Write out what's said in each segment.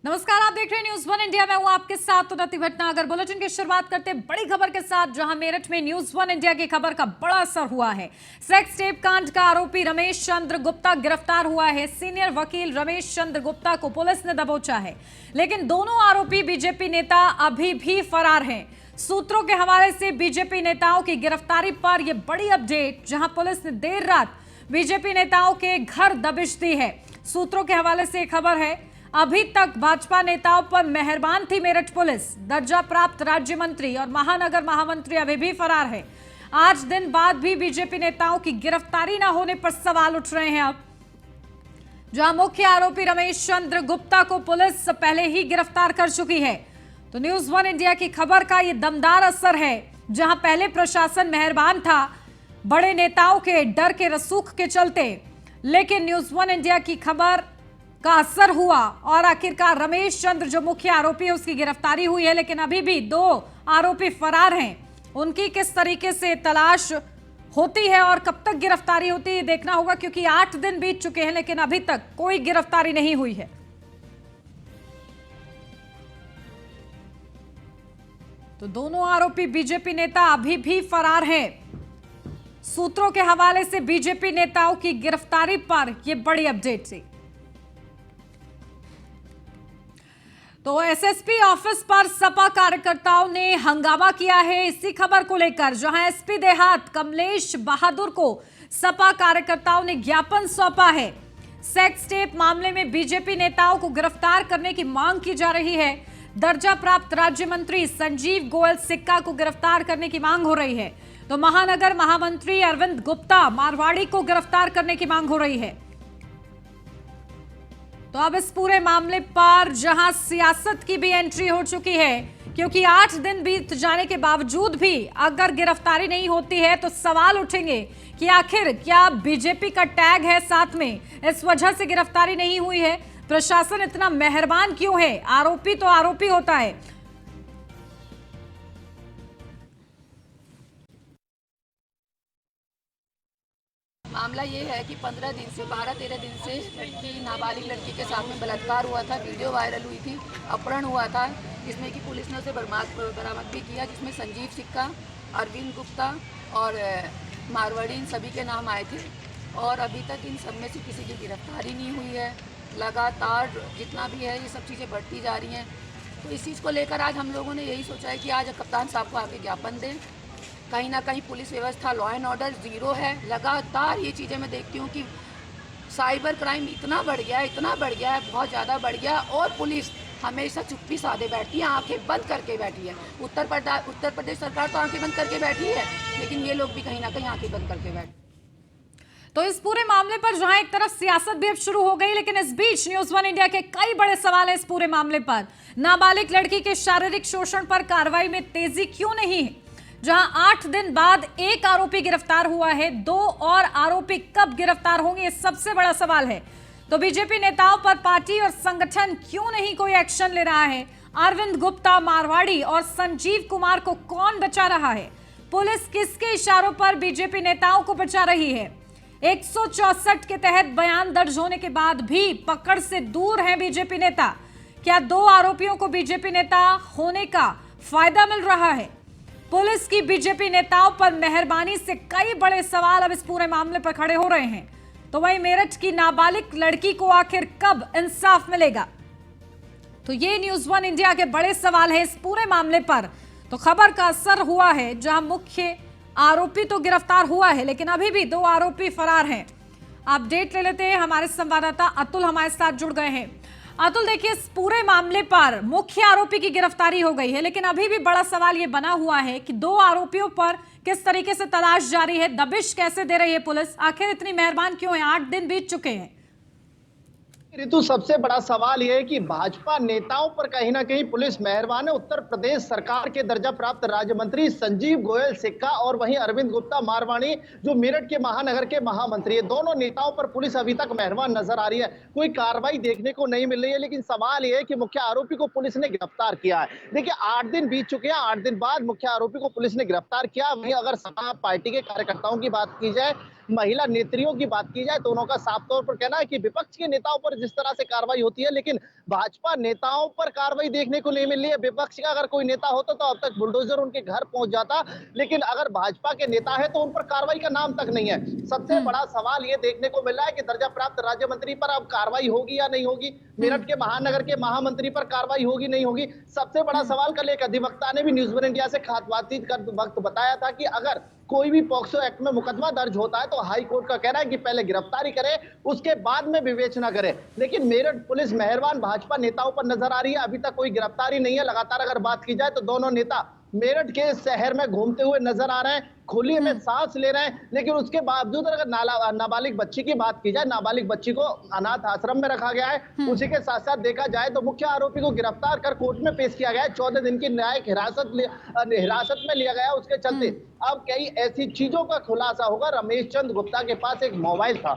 नमस्कार, आप देख रहे हैं न्यूज वन इंडिया। मैं हूं आपके साथ उन्नति भटनागर। बुलेटिन की शुरुआत करते हैं बड़ी खबर के साथ, जहां मेरठ में न्यूज वन इंडिया की खबर का बड़ा असर हुआ है। सेक्स टेप कांड का आरोपी रमेश चंद्र गुप्ता गिरफ्तार हुआ है। सीनियर वकील रमेश चंद्र गुप्ता को पुलिस ने दबोचा है, लेकिन दोनों आरोपी बीजेपी नेता अभी भी फरार हैं। सूत्रों के हवाले से बीजेपी नेताओं की गिरफ्तारी पर यह बड़ी अपडेट, जहां पुलिस ने देर रात बीजेपी नेताओं के घर दबिश दी है। सूत्रों के हवाले से खबर है, अभी तक भाजपा नेताओं पर मेहरबान थी मेरठ पुलिस। दर्जा प्राप्त राज्य मंत्री और महानगर महामंत्री अभी भी फरार है। आज दिन बाद भी बीजेपी नेताओं की गिरफ्तारी न होने पर सवाल उठ रहे हैं। अब जहां मुख्य आरोपी रमेश चंद्र गुप्ता को पुलिस पहले ही गिरफ्तार कर चुकी है, तो न्यूज वन इंडिया की खबर का यह दमदार असर है। जहां पहले प्रशासन मेहरबान था बड़े नेताओं के डर के रसूख के चलते, लेकिन न्यूज वन इंडिया की खबर का असर हुआ और आखिरकार रमेश चंद्र जो मुख्य आरोपी है उसकी गिरफ्तारी हुई है, लेकिन अभी भी दो आरोपी फरार हैं। उनकी किस तरीके से तलाश होती है और कब तक गिरफ्तारी होती है देखना होगा, क्योंकि 8 दिन बीत चुके हैं लेकिन अभी तक कोई गिरफ्तारी नहीं हुई है। तो दोनों आरोपी बीजेपी नेता अभी भी फरार हैं। सूत्रों के हवाले से बीजेपी नेताओं की गिरफ्तारी पर यह बड़ी अपडेट थी। तो एसएसपी ऑफिस पर सपा कार्यकर्ताओं ने हंगामा किया है इसी खबर को लेकर, जहां एसपी देहात कमलेश बहादुर को सपा कार्यकर्ताओं ने ज्ञापन सौंपा है। सेक्स टेप मामले में बीजेपी नेताओं को गिरफ्तार करने की मांग की जा रही है। दर्जा प्राप्त राज्य मंत्री संजीव गोयल सिक्का को गिरफ्तार करने की मांग हो रही है, तो महानगर महामंत्री अरविंद गुप्ता मारवाड़ी को गिरफ्तार करने की मांग हो रही है। तो अब इस पूरे मामले पर जहां सियासत की भी एंट्री हो चुकी है, क्योंकि 8 दिन बीत जाने के बावजूद भी अगर गिरफ्तारी नहीं होती है तो सवाल उठेंगे कि आखिर क्या बीजेपी का टैग है साथ में, इस वजह से गिरफ्तारी नहीं हुई है। प्रशासन इतना मेहरबान क्यों है? आरोपी तो आरोपी होता है। मामला ये है कि 15 दिन से 12-13 दिन से लड़की नाबालिग लड़की के साथ में बलात्कार हुआ था, वीडियो वायरल हुई थी, अपहरण हुआ था, जिसमें कि पुलिस ने उसे बरामद भी किया, जिसमें संजीव सिक्का, अरविंद गुप्ता और मारवाड़ी इन सभी के नाम आए थे। और अभी तक इन सब में से किसी की गिरफ्तारी नहीं हुई है। लगातार जितना भी है ये सब चीज़ें बढ़ती जा रही हैं। तो इस चीज़ को लेकर आज हम लोगों ने यही सोचा है कि आज कप्तान साहब को आके ज्ञापन दें। कहीं ना कहीं पुलिस व्यवस्था, लॉ एंड ऑर्डर जीरो है। लगातार ये चीज़ें मैं देखती हूँ कि साइबर क्राइम इतना बढ़ गया है, बहुत ज़्यादा बढ़ गया। और पुलिस हमेशा चुप्पी साधे बैठती है, आंखें बंद करके बैठी है। उत्तर प्रदेश सरकार तो आंखें बंद करके बैठी है, लेकिन ये लोग भी कहीं ना कहीं आंखें बंद करके बैठे। तो इस पूरे मामले पर जहां एक तरफ सियासत भी अब शुरू हो गई, लेकिन इस बीच न्यूज वन इंडिया के कई बड़े सवाल हैं इस पूरे मामले पर। नाबालिग लड़की के शारीरिक शोषण पर कार्रवाई में तेजी क्यों नहीं है? जहां 8 दिन बाद एक आरोपी गिरफ्तार हुआ है, 2 और आरोपी कब गिरफ्तार होंगे, ये सबसे बड़ा सवाल है। तो बीजेपी नेताओं पर पार्टी और संगठन क्यों नहीं कोई एक्शन ले रहा है? अरविंद गुप्ता, मारवाड़ी और संजीव कुमार को कौन बचा रहा है? पुलिस किसके इशारों पर बीजेपी नेताओं को बचा रही है? 164 के तहत बयान दर्ज होने के बाद भी पकड़ से दूर हैं बीजेपी नेता। क्या 2 आरोपियों को बीजेपी नेता होने का फायदा मिल रहा है? पुलिस की बीजेपी नेताओं पर मेहरबानी से कई बड़े सवाल अब इस पूरे मामले पर खड़े हो रहे हैं। तो वहीं मेरठ की नाबालिग लड़की को आखिर कब इंसाफ मिलेगा? तो ये न्यूज वन इंडिया के बड़े सवाल है इस पूरे मामले पर। तो खबर का असर हुआ है, जहां मुख्य आरोपी तो गिरफ्तार हुआ है, लेकिन अभी भी 2 आरोपी फरार हैं। अपडेट ले लेते हैं, हमारे संवाददाता अतुल हमारे साथ जुड़ गए हैं। अतुल, देखिए, इस पूरे मामले पर मुख्य आरोपी की गिरफ्तारी हो गई है, लेकिन अभी भी बड़ा सवाल यह बना हुआ है कि 2 आरोपियों पर किस तरीके से तलाश जारी है, दबिश कैसे दे रही है पुलिस, आखिर इतनी मेहरबान क्यों है? 8 दिन बीत चुके हैं। ऋतु, सबसे बड़ा सवाल यह है कि भाजपा नेताओं पर कहीं ना कहीं पुलिस मेहरबान है। उत्तर प्रदेश सरकार के दर्जा प्राप्त राज्य मंत्री संजीव गोयल सिक्का और वहीं अरविंद गुप्ता मारवाणी जो मेरठ के महानगर के महामंत्री है, दोनों नेताओं पर पुलिस अभी तक मेहरबान नजर आ रही है। कोई कार्रवाई देखने को नहीं मिल रही है, लेकिन सवाल यह है कि मुख्य आरोपी को पुलिस ने गिरफ्तार किया है। देखिए, 8 दिन बीत चुके हैं, 8 दिन बाद मुख्य आरोपी को पुलिस ने गिरफ्तार किया। वहीं अगर सपा पार्टी के कार्यकर्ताओं की बात की जाए, महिला नेत्रियों की बात की जाए तो उनका साफ तौर पर कहना है कि विपक्ष के नेताओं पर जिस तरह से कार्रवाई होती है, लेकिन भाजपा नेताओं पर कार्रवाई देखने को नहीं मिल रही है। विपक्ष का अगर कोई नेता होता तो अब तक बुलडोजर उनके घर पहुंच जाता, लेकिन अगर भाजपा के नेता है तो उन पर कार्रवाई का नाम तक नहीं है। सबसे बड़ा सवाल ये देखने को मिल रहा है कि दर्जा प्राप्त राज्य मंत्री पर अब कार्रवाई होगी या नहीं होगी, मेरठ के महानगर के महामंत्री पर कार्रवाई होगी नहीं होगी। सबसे बड़ा सवाल कल एक अधिवक्ता ने भी न्यूज वन इंडिया से खास बातचीत कर वक्त बताया था कि अगर कोई भी पॉक्सो एक्ट में मुकदमा दर्ज होता है तो हाई कोर्ट का कहना है कि पहले गिरफ्तारी करे, उसके बाद में विवेचना करे। लेकिन मेरठ पुलिस मेहरबान भाजपा नेताओं पर नजर आ रही है, अभी तक कोई गिरफ्तारी नहीं है। लगातार अगर बात की जाए तो दोनों नेता मेरठ के शहर में घूमते हुए नजर आ रहे हैं, खुली में सांस ले रहे हैं, लेकिन उसके बावजूद अगर नाबालिग बच्ची की बात की जाए, नाबालिग बच्ची को अनाथ आश्रम में रखा गया है। उसी के साथ साथ देखा जाए तो मुख्य आरोपी को गिरफ्तार कर कोर्ट में पेश किया गया है। 14 दिन की न्यायिक हिरासत में लिया गया। उसके चलते अब कई ऐसी चीजों का खुलासा होगा। रमेश चंद गुप्ता के पास एक मोबाइल था,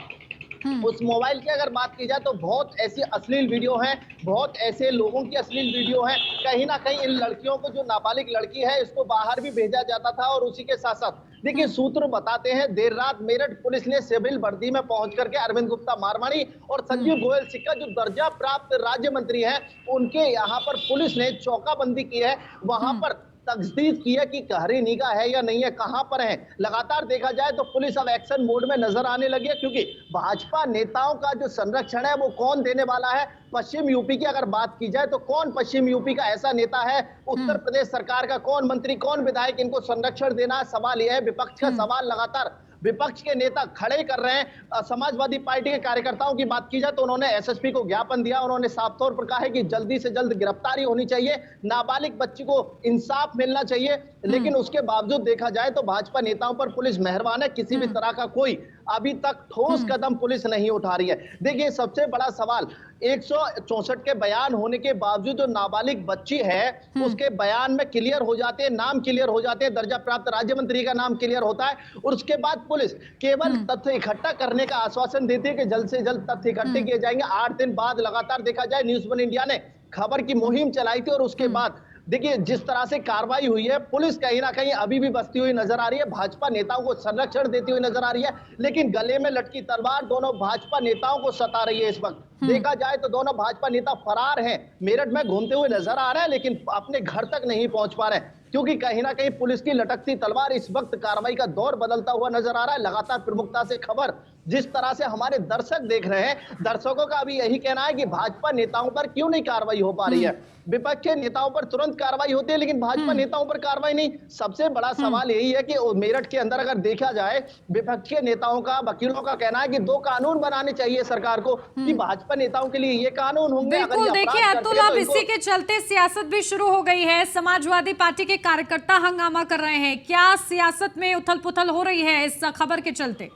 उस मोबाइल की अगर बात की जाए तो बहुत ऐसी अश्लील वीडियो हैं, बहुत ऐसे लोगों की अश्लील वीडियो हैं। कहीं ना कहीं इन लड़कियों को, जो नाबालिग लड़की है, इसको बाहर भी भेजा जाता था। और उसी के साथ साथ देखिए, सूत्र बताते हैं देर रात मेरठ पुलिस ने सिविल वर्दी में पहुंच करके अरविंद गुप्ता मारवाणी और संजीव गोयल सिक्का, जो दर्जा प्राप्त राज्य मंत्री हैं, उनके यहाँ पर पुलिस ने चौकाबंदी की है। वहां पर तस्दीक की है कि गहरी निगाह है या नहीं है, कहां पर है। लगातार देखा जाए तो पुलिस अब एक्शन मोड में नजर आने लगी है, क्योंकि भाजपा नेताओं का जो संरक्षण है वो कौन देने वाला है। पश्चिम यूपी की अगर बात की जाए तो कौन पश्चिम यूपी का ऐसा नेता है, उत्तर प्रदेश सरकार का कौन मंत्री, कौन विधायक इनको संरक्षण देना है। सवाल यह है, विपक्ष का सवाल लगातार विपक्ष के नेता खड़े कर रहे हैं। समाजवादी पार्टी के कार्यकर्ताओं की बात की जाए तो उन्होंने एसएसपी को ज्ञापन दिया। उन्होंने साफ तौर पर कहा है कि जल्दी से जल्द गिरफ्तारी होनी चाहिए, नाबालिग बच्ची को इंसाफ मिलना चाहिए। लेकिन उसके बावजूद देखा जाए तो भाजपा नेताओं पर पुलिस मेहरबान है, किसी भी तरह का कोई अभी तक ठोस कदम पुलिस नहीं उठा रही है। देखिए, सबसे बड़ा सवाल 164 के बयान होने के बावजूद जो नाबालिग बच्ची है उसके बयान में क्लियर हो जाते हैं, नाम क्लियर हो जाते हैं, दर्जा प्राप्त राज्य मंत्री का नाम क्लियर होता है, और उसके बाद पुलिस केवल तथ्य इकट्ठा करने का आश्वासन देती है कि जल्द से जल्द तथ्य इकट्ठे किए जाएंगे। 8 दिन बाद लगातार देखा जाए न्यूज वन इंडिया ने खबर की मुहिम चलाई थी, और उसके बाद देखिए जिस तरह से कार्रवाई हुई है, पुलिस कहीं ना कहीं अभी भी बसती हुई नजर आ रही है, भाजपा नेताओं को संरक्षण देती हुई नजर आ रही है, लेकिन गले में लटकी तलवार दोनों भाजपा नेताओं को सता रही है। इस वक्त देखा जाए तो दोनों भाजपा नेता फरार हैं, मेरठ में घूमते हुए नजर आ रहे हैं, लेकिन अपने घर तक नहीं पहुंच पा रहे हैं, क्योंकि कहीं ना कहीं पुलिस की लटकती तलवार इस वक्त कार्रवाई का दौर बदलता हुआ नजर आ रहा है। लगातार प्रमुखता से खबर जिस तरह से हमारे दर्शक देख रहे हैं, दर्शकों का अभी यही कहना है कि भाजपा नेताओं पर क्यों नहीं कार्रवाई हो पा रही है। विपक्ष के नेताओं पर तुरंत कार्रवाई होती है, लेकिन भाजपा नेताओं पर कार्रवाई नहीं। सबसे बड़ा सवाल यही है कि मेरठ के अंदर अगर देखा जाए, विपक्ष के नेताओं का, वकीलों का कहना है कि 2 कानून बनाने चाहिए सरकार को, कि भाजपा नेताओं के लिए ये कानून होंगे। बिल्कुल, देखिए अतुल, अब इसी के चलते सियासत भी शुरू हो गई है। समाजवादी पार्टी के कार्यकर्ता हंगामा कर रहे हैं। क्या सियासत में उथल पुथल हो रही है इस खबर के चलते?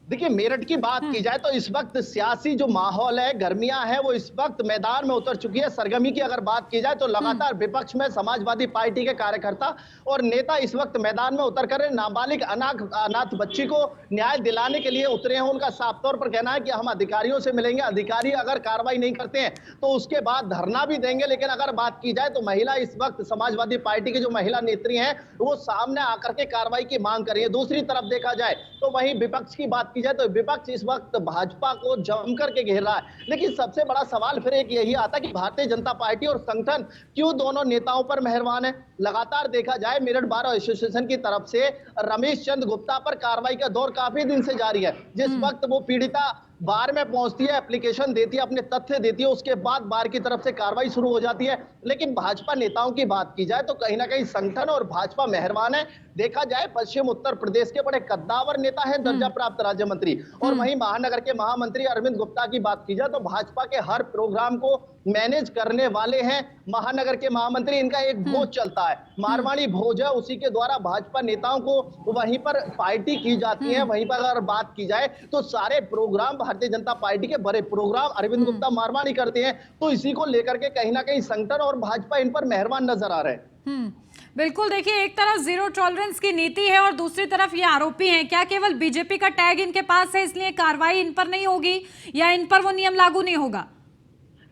देखिए, मेरठ की बात की जाए तो इस वक्त सियासी जो माहौल है, गर्मियां हैं, वो इस वक्त मैदान में उतर चुकी है। सरगर्मी की अगर बात की जाए तो लगातार विपक्ष में समाजवादी पार्टी के कार्यकर्ता और नेता इस वक्त मैदान में उतर कर नाबालिग अनाथ बच्ची को न्याय दिलाने के लिए उतरे हैं। उनका साफ तौर पर कहना है कि हम अधिकारियों से मिलेंगे, अधिकारी अगर कार्रवाई नहीं करते हैं तो उसके बाद धरना भी देंगे। लेकिन अगर बात की जाए तो महिला इस वक्त समाजवादी पार्टी की जो महिला नेत्री हैं वो सामने आकर के कार्रवाई की मांग कर रही है। दूसरी तरफ देखा जाए तो वहीं विपक्ष की बात की जाए तो विपक्ष इस वक्त भाजपा को जम करके घेर रहा है। लेकिन सबसे बड़ा सवाल फिर एक यही आता है कि भारतीय जनता पार्टी और संगठन क्यों दोनों नेताओं पर मेहरबान है। लगातार देखा जाए मेरठ बार एसोसिएशन की तरफ से रमेश चंद गुप्ता पर कार्रवाई का दौर काफी दिन से जारी है। जिस वक्त वो पीड़िता बार में पहुंचती है, एप्लीकेशन देती है, अपने तथ्य देती है, उसके बाद बार की तरफ से कार्रवाई शुरू हो जाती है। लेकिन भाजपा नेताओं की बात की जाए तो कहीं ना कहीं संगठन और भाजपा मेहरबान है। देखा जाए पश्चिम उत्तर प्रदेश के बड़े कद्दावर नेता है दर्जा प्राप्त राज्य मंत्री, और वहीं महानगर के महामंत्री अरविंद गुप्ता की बात की जाए तो भाजपा के हर प्रोग्राम को मैनेज करने वाले हैं महानगर के महामंत्री। इनका एक भोज चलता है, मारवाड़ी भोज है, उसी के द्वारा भाजपा नेताओं को वहीं पर पार्टी की जाती है। वहीं पर अगर बात की जाए तो सारे प्रोग्राम भारतीय जनता पार्टी के बड़े प्रोग्राम अरविंद गुप्ता मारवाड़ी करते हैं। तो इसी को लेकर के कहीं ना कहीं संगठन और भाजपा इन पर मेहरबान नजर आ रहे हैं। बिल्कुल, देखिए एक तरफ जीरो टॉलरेंस की नीति है और दूसरी तरफ ये आरोपी हैं। क्या केवल बीजेपी का टैग इनके पास है इसलिए कार्रवाई इन पर नहीं होगी, या इन पर वो नियम लागू नहीं होगा?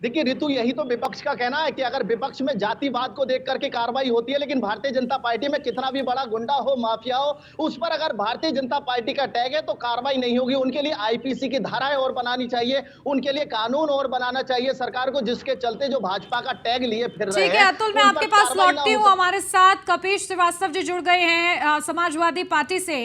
देखिए ऋतु, यही तो विपक्ष का कहना है कि अगर विपक्ष में जातिवाद को देख करके कार्रवाई होती है, लेकिन भारतीय जनता पार्टी में कितना भी बड़ा गुंडा हो, माफिया हो, उस पर अगर भारतीय जनता पार्टी का टैग है तो कार्रवाई नहीं होगी। उनके लिए आईपीसी की धाराएं और बनानी चाहिए, उनके लिए कानून और बनाना चाहिए सरकार को, जिसके चलते जो भाजपा का टैग लिए फिर रहे ठीक है हैं अतुल, मैं उन आपके पर पास कार्रवाई ना लौटती हो हूँ। हमारे साथ कपीश श्रीवास्तव जी जुड़ गए हैं समाजवादी पार्टी से।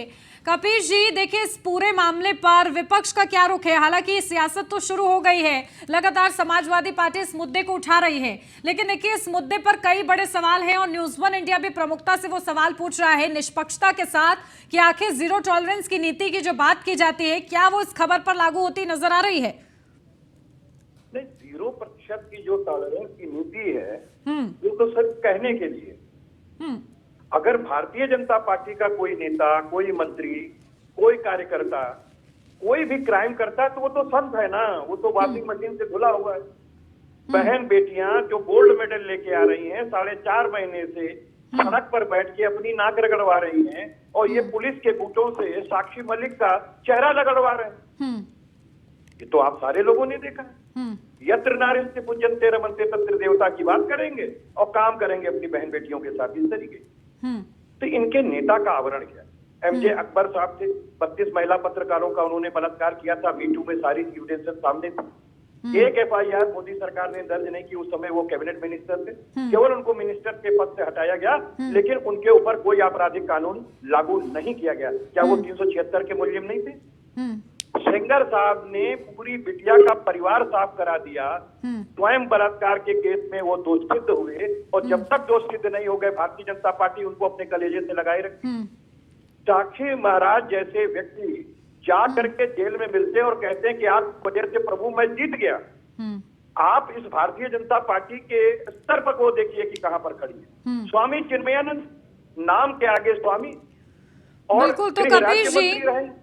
कपीश जी, देखिए इस पूरे मामले पर विपक्ष का क्या रुख है? हालांकि सियासत तो शुरू हो गई है, लगातार समाजवादी पार्टी इस मुद्दे को उठा रही है, लेकिन देखिए इस मुद्दे पर कई बड़े सवाल हैं और न्यूज़ वन इंडिया भी प्रमुखता से वो सवाल पूछ रहा है निष्पक्षता के साथ कि आखिर जीरो टॉलरेंस की नीति की जो बात की जाती है, क्या वो इस खबर पर लागू होती नजर आ रही है? नहीं, 0% की जो टॉलरेंस की नीति है वो तो सिर्फ कहने के लिए। अगर भारतीय जनता पार्टी का कोई नेता, कोई मंत्री, कोई कार्यकर्ता कोई भी क्राइम करता है तो वो तो संत है ना, वो तो वॉशिंग मशीन से धुला हुआ है। बहन बेटियां जो गोल्ड मेडल लेके आ रही हैं, 4.5 महीने से सड़क पर बैठ के अपनी नाक रगड़वा रही हैं और ये पुलिस के बूटों से साक्षी मलिक का चेहरा रगड़वा रहे हैं। ये तो आप सारे लोगों ने देखा है। यत्र नार्यस्ते पूज्यन्ते रमन्ते तत्र देवता की बात करेंगे और काम करेंगे अपनी बहन बेटियों के साथ इस तरीके। तो इनके नेता का आवरण क्या है? एमजे अकबर साहब थे, 32 महिला पत्रकारों का उन्होंने बलात्कार किया था, मीटू में सारी एविडेंसेस सामने थी। एक एफआईआर मोदी सरकार ने दर्ज नहीं की, उस समय वो कैबिनेट मिनिस्टर थे, केवल उनको मिनिस्टर के पद से हटाया गया, लेकिन उनके ऊपर कोई आपराधिक कानून लागू नहीं किया गया। क्या वो 376 के मुलजिम नहीं थे? सेंगर साहब ने पूरी बिटिया का परिवार साफ करा दिया, स्वयं बलात्कार के केस में वो दोष सिद्ध हुए और जब तक दोष सिद्ध नहीं हो गए भारतीय जनता पार्टी उनको अपने कलेजे से लगाए रखी। साक्षी महाराज जैसे व्यक्ति जा करके जेल में मिलते और कहते हैं कि आप वजह से प्रभु मैं जीत गया। आप इस भारतीय जनता पार्टी के स्तर पर को देखिए कि कहां पर खड़ी है। स्वामी चिन्मयानंद नाम के आगे स्वामी। बिल्कुल, तो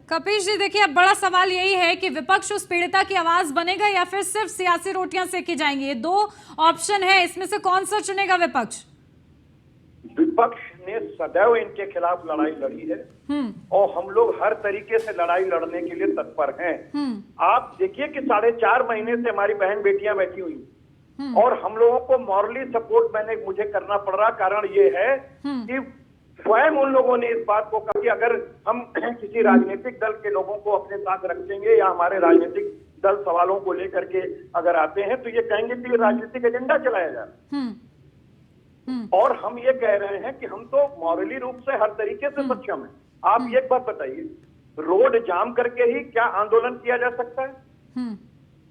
कपीश जी देखिए अब बड़ा सवाल यही है कि विपक्ष उस पीड़िता की आवाज बनेगा या फिर सिर्फ सियासी रोटियां सेकी जाएंगी? ये दो ऑप्शन है, इसमें से कौन सा चुनेगा विपक्ष? विपक्ष ने सदैव इनके खिलाफ लड़ाई लड़ी है और हम लोग हर तरीके से लड़ाई लड़ने के लिए तत्पर हैं। आप देखिए कि 4.5 महीने से हमारी बहन बेटियां बैठी हुई और हम लोगों को मॉरली सपोर्ट मुझे करना पड़ रहा। कारण ये है कि स्वयं उन लोगों ने इस बात को कहा कि अगर हम किसी राजनीतिक दल के लोगों को अपने साथ रखेंगे या हमारे राजनीतिक दल सवालों को लेकर के अगर आते हैं तो ये कहेंगे कि ये राजनीतिक एजेंडा चलाया जा रहा है। और हम ये कह रहे हैं कि हम तो मॉरली रूप से हर तरीके से सक्षम हैं। आप ये बात बताइए, रोड जाम करके ही क्या आंदोलन किया जा सकता है?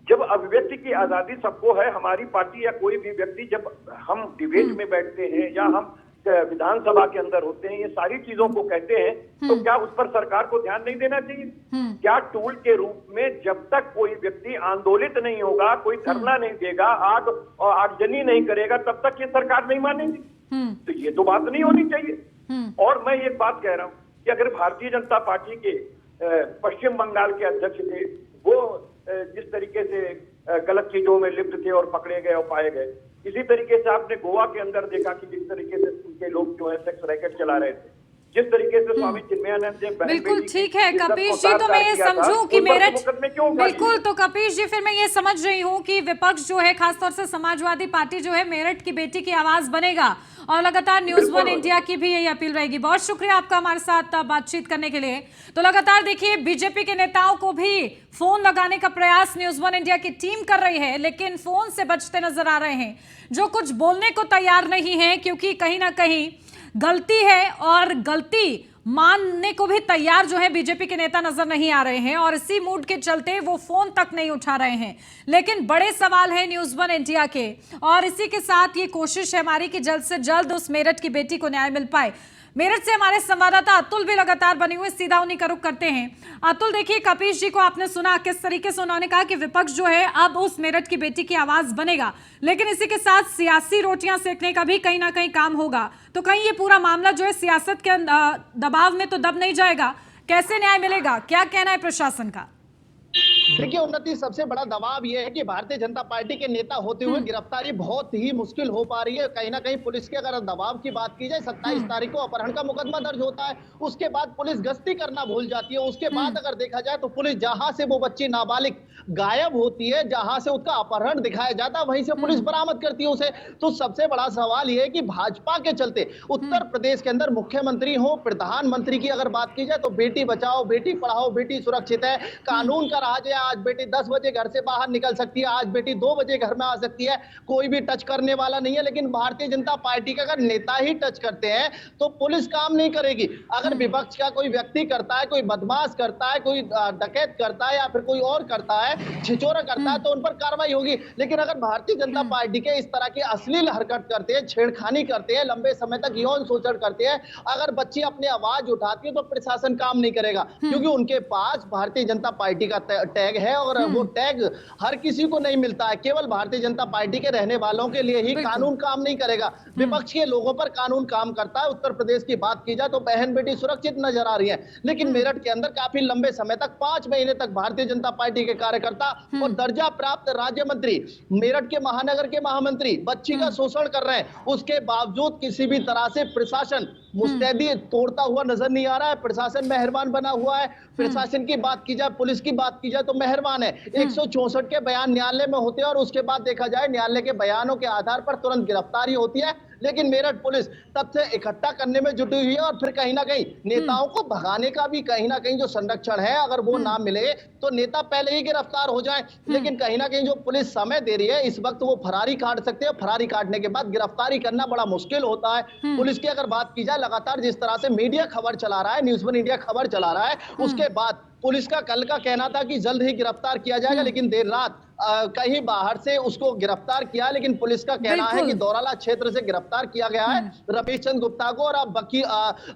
जब अभिव्यक्ति की आजादी सबको है, हमारी पार्टी या कोई भी व्यक्ति, जब हम डिबेट में बैठते हैं या हम विधानसभा के अंदर होते हैं, ये सारी चीजों को कहते हैं, तो क्या उस पर सरकार को ध्यान नहीं देना चाहिए? क्या टूल के रूप में जब तक कोई व्यक्ति आंदोलित नहीं होगा, कोई धरना नहीं देगा, आगजनी नहीं करेगा, तब तक ये सरकार नहीं मानेगी? तो ये तो बात नहीं होनी चाहिए। और मैं ये बात कह रहा हूं कि अगर भारतीय जनता पार्टी के पश्चिम बंगाल के अध्यक्ष थे, वो जिस तरीके से गलत चीजों में लिप्त थे और पकड़े गए और पाए गए, इसी तरीके से आपने गोवा के अंदर देखा कि जिस तरीके से उनके लोग जो है सेक्स रैकेट चला रहे थे, जिस तरीके से स्वामी चिन्मयानंद ने बिल्कुल ठीक है कपीश जी, तो मैं ये समझूं कि मेरठ, बिल्कुल, तो कपीश जी फिर मैं ये समझ रही हूँ कि विपक्ष जो है खासतौर से समाजवादी पार्टी जो है मेरठ की बेटी की आवाज बनेगा और लगातार न्यूज़ वन इंडिया की भी यही अपील रहेगी। बहुत शुक्रिया आपका हमारे साथ बातचीत करने के लिए। तो लगातार देखिए बीजेपी के नेताओं को भी फोन लगाने का प्रयास न्यूज़ वन इंडिया की टीम कर रही है, लेकिन फोन से बचते नजर आ रहे हैं। जो कुछ बोलने को तैयार नहीं है क्योंकि कहीं ना कहीं गलती है और गलती मानने को भी तैयार जो है बीजेपी के नेता नजर नहीं आ रहे हैं और इसी मूड के चलते वो फोन तक नहीं उठा रहे हैं। लेकिन बड़े सवाल है न्यूज़ वन इंडिया के और इसी के साथ ये कोशिश है हमारी कि जल्द से जल्द उस मेरठ की बेटी को न्याय मिल पाए। मेरठ से हमारे संवाददाता अतुल भी लगातार बने हुए, सीधा उन्हीं का रुख करते हैं। अतुल देखिए कपीश जी को आपने सुना किस तरीके से उन्होंने कहा कि विपक्ष जो है अब उस मेरठ की बेटी की आवाज बनेगा, लेकिन इसी के साथ सियासी रोटियां सेकने का भी कहीं ना कहीं काम होगा। तो कहीं ये पूरा मामला जो है सियासत के दबाव में तो दब नहीं जाएगा? कैसे न्याय मिलेगा? क्या कहना है प्रशासन का? देखिए उन्नति, सबसे बड़ा दबाव यह है कि भारतीय जनता पार्टी के नेता होते हुए गिरफ्तारी बहुत ही मुश्किल हो पा रही है। कहीं ना कहीं पुलिस के अगर दबाव की बात की जाए, 27 तारीख को अपहरण का मुकदमा दर्ज होता है, उसके बाद पुलिस गश्ती करना भूल जाती है। उसके बाद अगर देखा जाए तो पुलिस जहां से वो बच्ची नाबालिग गायब होती है, जहां से उसका अपहरण दिखाया जाता है, वहीं से पुलिस बरामद करती है उसे। तो सबसे बड़ा सवाल यह है कि भाजपा के चलते उत्तर प्रदेश के अंदर मुख्यमंत्री हो, प्रधानमंत्री की अगर बात की जाए तो बेटी बचाओ, बेटी पढ़ाओ, बेटी सुरक्षित है, कानून का राज है। आज बेटी 10 बजे घर से बाहर निकल सकती है, आज बेटी 2 बजे घर में आ सकती है, कोई भी टच करने वाला नहीं है। लेकिन भारतीय जनता पार्टी का अगर नेता ही टच करते हैं तो पुलिस काम नहीं करेगी। अगर विपक्ष का कोई व्यक्ति करता है, कोई बदमाश करता है, कोई डकैत करता है या फिर कोई और करता है, छिचोरा करता है, तो उन पर कार्रवाई होगी। लेकिन अगर भारतीय जनता पार्टी के इस तरह की अश्लील हरकत करते हैं, छेड़खानी करते हैं, लंबे समय तक यौन शोषण करते हैं, अगर बच्ची अपनी आवाज उठाती है तो प्रशासन काम नहीं करेगा, क्योंकि उनके पास भारतीय जनता पार्टी का टैग है और वो टैग हर किसी को नहीं मिलता है। केवल भारतीय जनता पार्टी के रहने वालों के लिए ही कानून काम नहीं करेगा, विपक्ष के लोगों पर कानून काम करता है। उत्तर प्रदेश की बात की जाए तो बहन बेटी सुरक्षित नजर आ रही है, लेकिन मेरठ के अंदर काफी लंबे समय तक 5 महीने तक भारतीय जनता पार्टी के कार्यकर्ता और दर्जा प्राप्त राज्य मंत्री, मेरठ के महानगर के महामंत्री बच्ची का शोषण कर रहे हैं। उसके बावजूद किसी भी तरह से प्रशासन मुस्तैदी तोड़ता हुआ नजर नहीं आ रहा है। प्रशासन मेहरबान बना हुआ है। प्रशासन की बात की जाए, पुलिस की बात की जाए तो मेहरबान है। 164 के बयान न्यायालय में होते हैं और उसके बाद देखा जाए न्यायालय के बयानों के आधार पर तुरंत गिरफ्तारी होती है। लेकिन मेरठ पुलिस तथ्य इकट्ठा करने में जुटी हुई है और फिर कहीं ना कहीं नेताओं को भगाने का भी कहीं ना कहीं जो संरक्षण है, अगर वो ना मिले तो नेता पहले ही गिरफ्तार हो जाए। लेकिन कहीं ना कहीं जो पुलिस समय दे रही है, इस वक्त वो फरारी काट सकते हैं। फरारी काटने के बाद गिरफ्तारी करना बड़ा मुश्किल होता है। पुलिस की अगर बात की जाए, लगातार जिस तरह से मीडिया खबर चला रहा है, न्यूज़ वन इंडिया खबर चला रहा है, उसके बाद पुलिस का कल का कहना था कि जल्द ही गिरफ्तार किया जाएगा, लेकिन देर रात कहीं बाहर से उसको गिरफ्तार किया। लेकिन पुलिस का कहना है कि दौराला क्षेत्र से गिरफ्तार किया गया है रमेश चंद्र गुप्ता को, और अब बाकी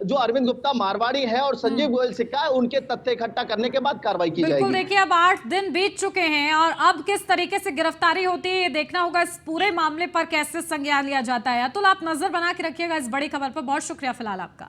जो अरविंद गुप्ता मारवाड़ी है और संजीव गोयल सिक्का है, उनके तथ्य इकट्ठा करने के बाद कार्रवाई की जाएगी। देखिए, अब 8 दिन बीत चुके हैं और अब किस तरीके से गिरफ्तारी होती है ये देखना होगा। इस पूरे मामले पर कैसे संज्ञान लिया जाता है। अतुल, आप नजर बना के रखिएगा इस बड़ी खबर पर। बहुत शुक्रिया फिलहाल आपका।